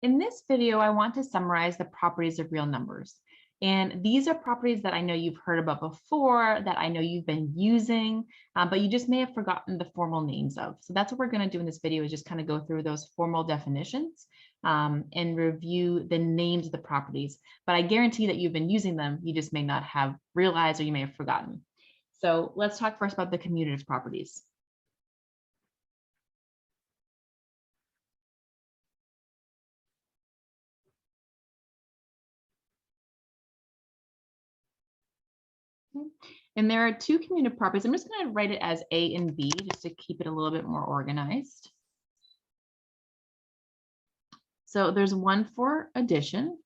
In this video, I want to summarize the properties of real numbers. And these are properties that I know you've heard about before, that I know you've been using, but you just may have forgotten the formal names of. So that's what we're going to do in this video, is just kind of go through those formal definitions and review the names of the properties. But I guarantee that you've been using them, you just may not have realized or you may have forgotten. So let's talk first about the commutative properties. And there are two commutative properties. I'm just going to write it as A and B just to keep it a little bit more organized. So there's one for addition.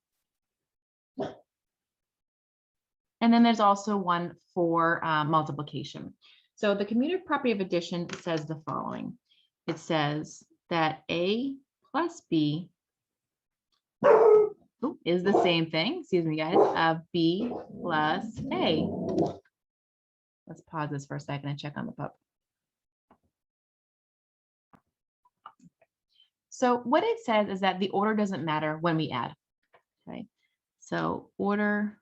And then there's also one for multiplication. So the commutative property of addition says the following. It says that A plus B is the same thing, excuse me guys, of B plus A. Let's pause this for a second and check on the pup. So what it says is that the order doesn't matter when we add. Okay, so order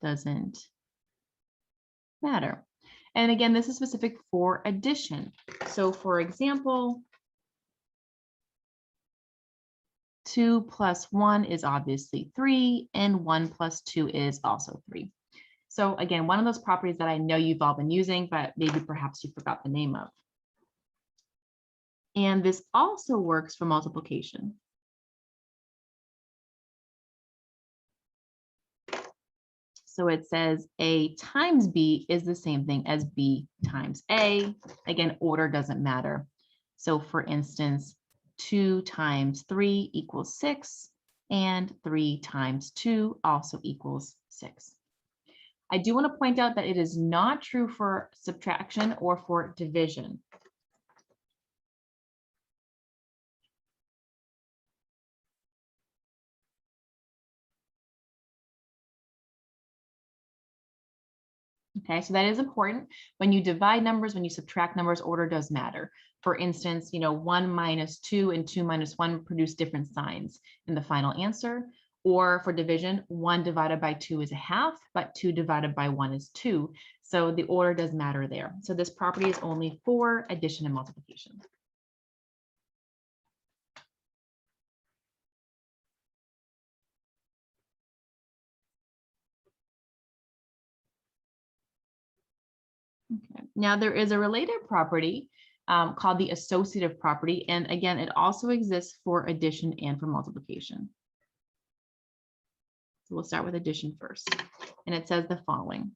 doesn't matter. And again, this is specific for addition. So for example, 2 plus 1 is obviously 3, and 1 plus 2 is also 3. So again, one of those properties that I know you've all been using, but maybe perhaps you forgot the name of. And this also works for multiplication. So it says A times B is the same thing as B times A. Again, order doesn't matter. So for instance, 2 times 3 equals 6, and 3 times 2 also equals 6. I do want to point out that it is not true for subtraction or for division. Okay, so that is important. When you divide numbers, when you subtract numbers, order does matter. For instance, 1 minus 2 and 2 minus 1 produce different signs in the final answer. Or for division, 1 divided by 2 is a half, but 2 divided by 1 is 2. So the order does matter there. So this property is only for addition and multiplication. Okay. Now there is a related property called the associative property. And again, it also exists for addition and for multiplication. So we'll start with addition first. And it says the following.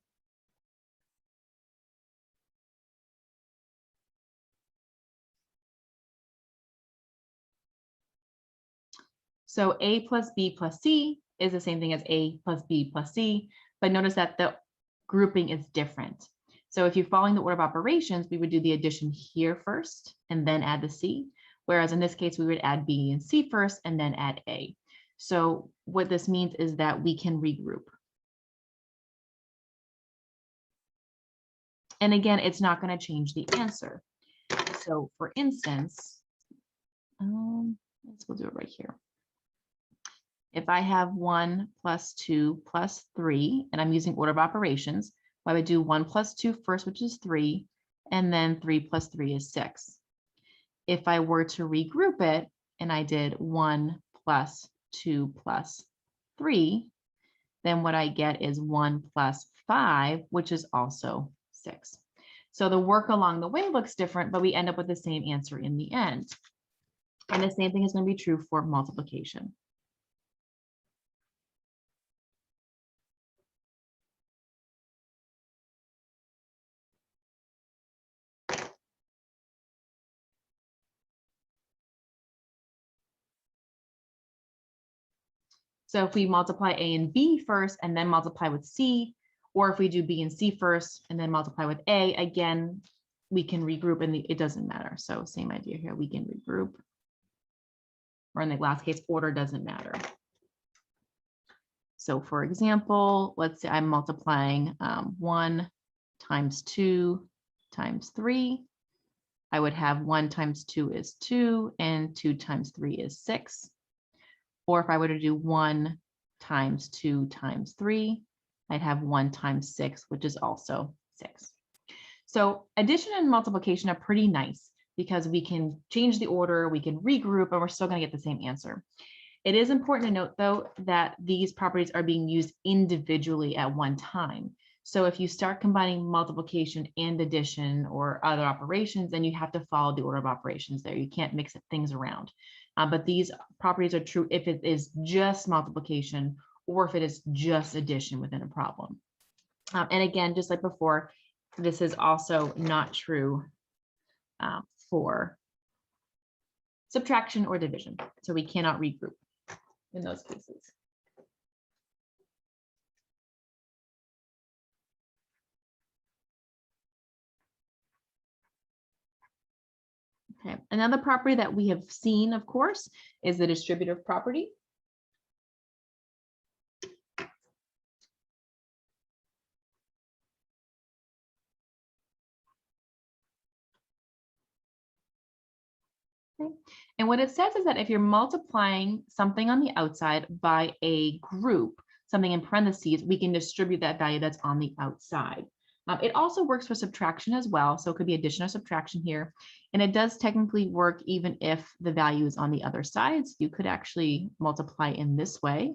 So A plus B plus C is the same thing as A plus B plus C, but notice that the grouping is different. So if you're following the order of operations, we would do the addition here first and then add the C. Whereas in this case, we would add B and C first and then add A. So what this means is that we can regroup. And again, it's not going to change the answer. So for instance, we'll do it right here. If I have 1 plus 2 plus 3, and I'm using order of operations, I would do 1 plus 2 first, which is 3, and then 3 plus 3 is 6. If I were to regroup it, and I did 1 plus 2 plus 3, then what I get is 1 plus 5, which is also 6. So the work along the way looks different, but we end up with the same answer in the end. And the same thing is going to be true for multiplication. So if we multiply A and B first and then multiply with C, or if we do B and C first and then multiply with A, again, we can regroup and it doesn't matter. So same idea here, we can regroup. Or in the last case, order doesn't matter. So for example, let's say I'm multiplying 1 times 2 times 3. I would have 1 times 2 is 2, and 2 times 3 is 6. Or if I were to do 1 times 2 times 3, I'd have 1 times 6, which is also 6. So addition and multiplication are pretty nice because we can change the order, we can regroup, and we're still going to get the same answer. It is important to note, though, that these properties are being used individually at one time. So if you start combining multiplication and addition or other operations, then you have to follow the order of operations there. You can't mix things around. But these properties are true if it is just multiplication or if it is just addition within a problem. And again, just like before, this is also not true for subtraction or division. So we cannot regroup in those cases. Okay, another property that we have seen, of course, is the distributive property. Okay. And what it says is that if you're multiplying something on the outside by a group, something in parentheses, we can distribute that value that's on the outside. It also works for subtraction as well. So it could be addition or subtraction here. And it does technically work even if the value is on the other side. So you could actually multiply in this way.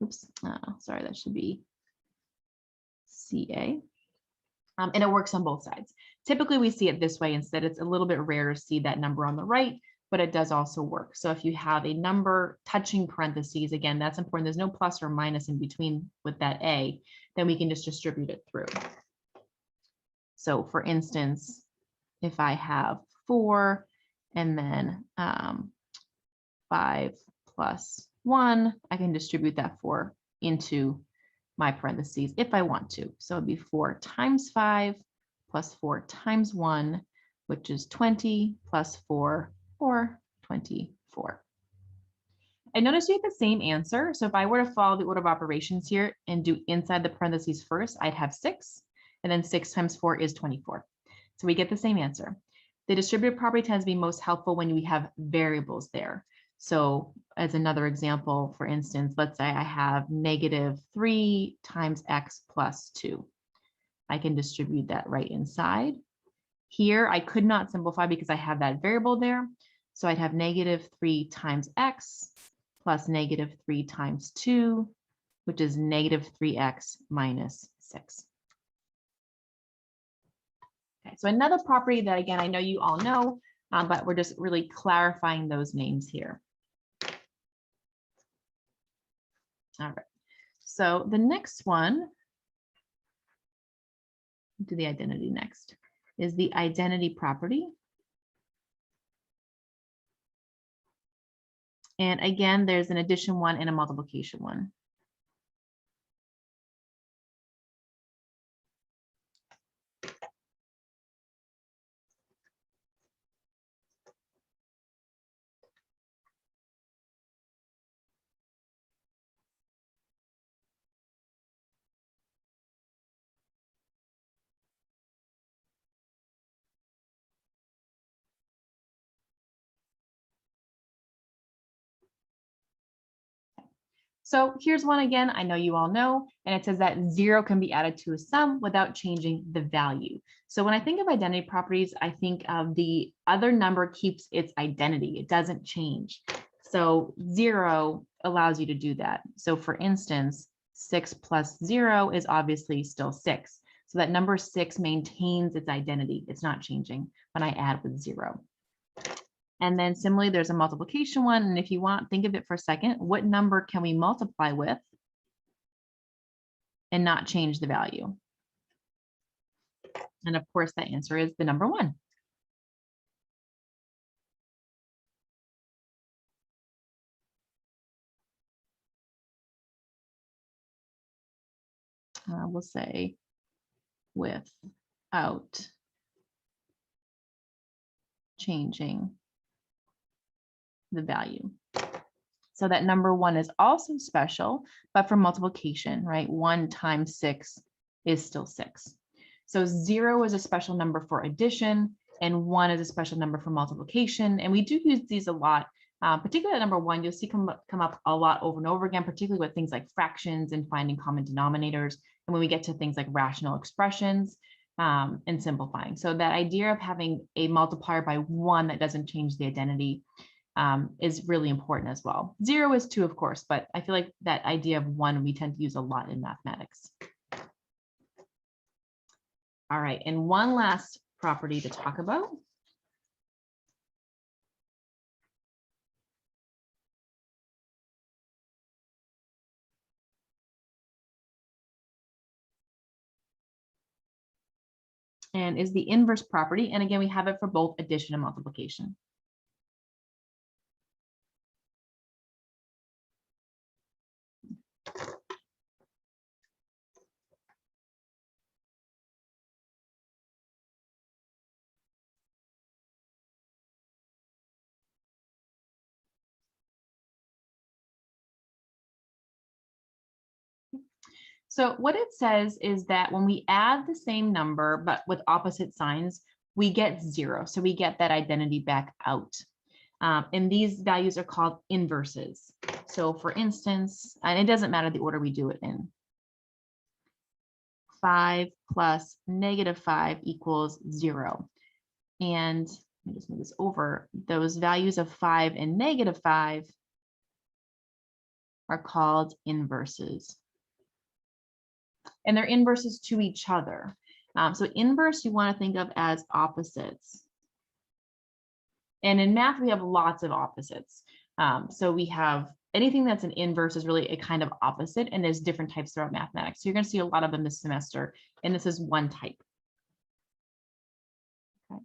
Oops, sorry, that should be CA. And it works on both sides. Typically, we see it this way instead. It's a little bit rare to see that number on the right, but it does also work. So if you have a number touching parentheses, again, that's important. There's no plus or minus in between with that A, then we can just distribute it through. So for instance, if I have 4 and then 5 plus 1, I can distribute that 4 into my parentheses if I want to. So it'd be 4 times 5 plus 4 times 1, which is 20 plus 4, or 24. I notice you get the same answer. So if I were to follow the order of operations here and do inside the parentheses first, I'd have 6, and then 6 times 4 is 24. So we get the same answer. The distributive property tends to be most helpful when we have variables there. So as another example, for instance, let's say I have -3 times x plus 2. I can distribute that right inside. Here, I could not simplify because I have that variable there. So I'd have -3 times x plus -3 times 2, which is -3x minus 6. Okay, so another property that, again, I know you all know, but we're just really clarifying those names here. All right, so the next one, do the identity next, is the identity property. And again, there's an addition one and a multiplication one. So here's one again, I know you all know, and it says that 0 can be added to a sum without changing the value. So when I think of identity properties, I think of the other number keeps its identity. It doesn't change. So 0 allows you to do that. So for instance, 6 plus 0 is obviously still 6. So that number 6 maintains its identity. It's not changing when I add with 0. And then similarly, there's a multiplication one. And if you want, think of it for a second. What number can we multiply with and not change the value? And of course, that answer is the number 1. We'll say without changing the value. So that number 1 is also special, but for multiplication, right? 1 times 6 is still 6. So 0 is a special number for addition, and 1 is a special number for multiplication. And we do use these a lot, particularly at number 1, you'll see come up a lot over and over again, particularly with things like fractions and finding common denominators. And when we get to things like rational expressions and simplifying. So that idea of having a multiplier by 1 that doesn't change the identity is really important as well. 0 is 2, of course, but I feel like that idea of 1 we tend to use a lot in mathematics. All right, and one last property to talk about. And is the inverse property. And again, we have it for both addition and multiplication. So what it says is that when we add the same number, but with opposite signs, we get 0. So we get that identity back out. And these values are called inverses. So for instance, and it doesn't matter the order we do it in. 5 plus -5 equals 0. And let me just move this over. Those values of 5 and -5 are called inverses. And they're inverses to each other. So inverse you want to think of as opposites. And in math, we have lots of opposites. So we have anything that's an inverse is really a kind of opposite, and there's different types throughout mathematics. So you're going to see a lot of them this semester, and this is one type. Okay.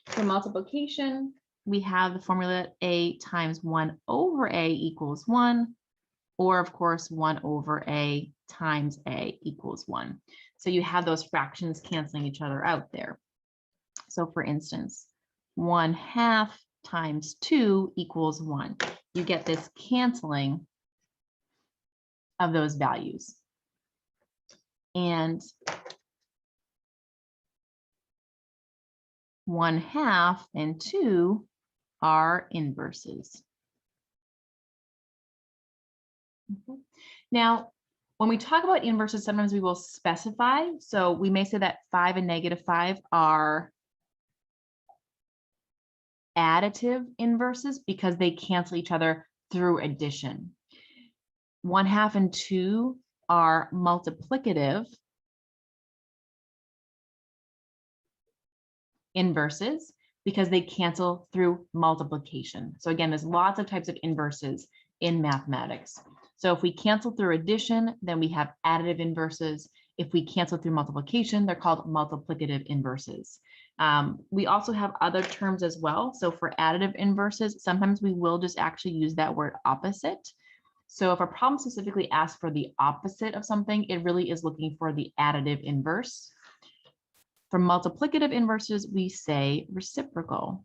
For multiplication, we have the formula a times 1 over a equals 1, or of course 1 over a times a equals 1. So you have those fractions canceling each other out there. So for instance, 1/2 times 2 equals 1. You get this canceling of those values. And 1/2 and 2 are inverses. Okay. Now, when we talk about inverses, sometimes we will specify. So we may say that 5 and -5 are additive inverses because they cancel each other through addition. 1/2 and 2 are multiplicative inverses because they cancel through multiplication. So again, there's lots of types of inverses in mathematics. So if we cancel through addition, then we have additive inverses. If we cancel through multiplication, they're called multiplicative inverses. We also have other terms as well. So for additive inverses, sometimes we will just actually use that word opposite. So if a problem specifically asks for the opposite of something, it really is looking for the additive inverse. For multiplicative inverses, we say reciprocal.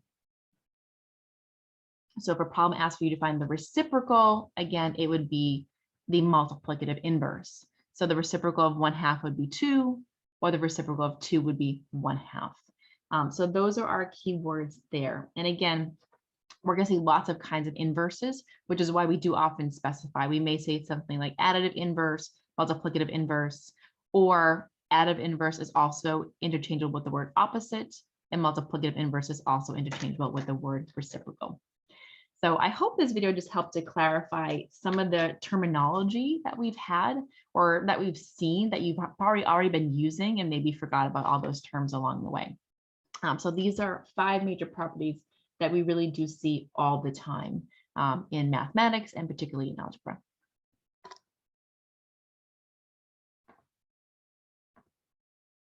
So if a problem asks for you to find the reciprocal, again, it would be the multiplicative inverse. So the reciprocal of 1/2 would be 2, or the reciprocal of 2 would be 1/2. So those are our keywords there. And again, we're going to see lots of kinds of inverses, which is why we do often specify. We may say something like additive inverse, multiplicative inverse, or additive inverse is also interchangeable with the word opposite, and multiplicative inverse is also interchangeable with the word reciprocal. So I hope this video just helped to clarify some of the terminology that we've had or that we've seen that you've already been using and maybe forgot about all those terms along the way. So these are 5 major properties that we really do see all the time in mathematics and particularly in algebra.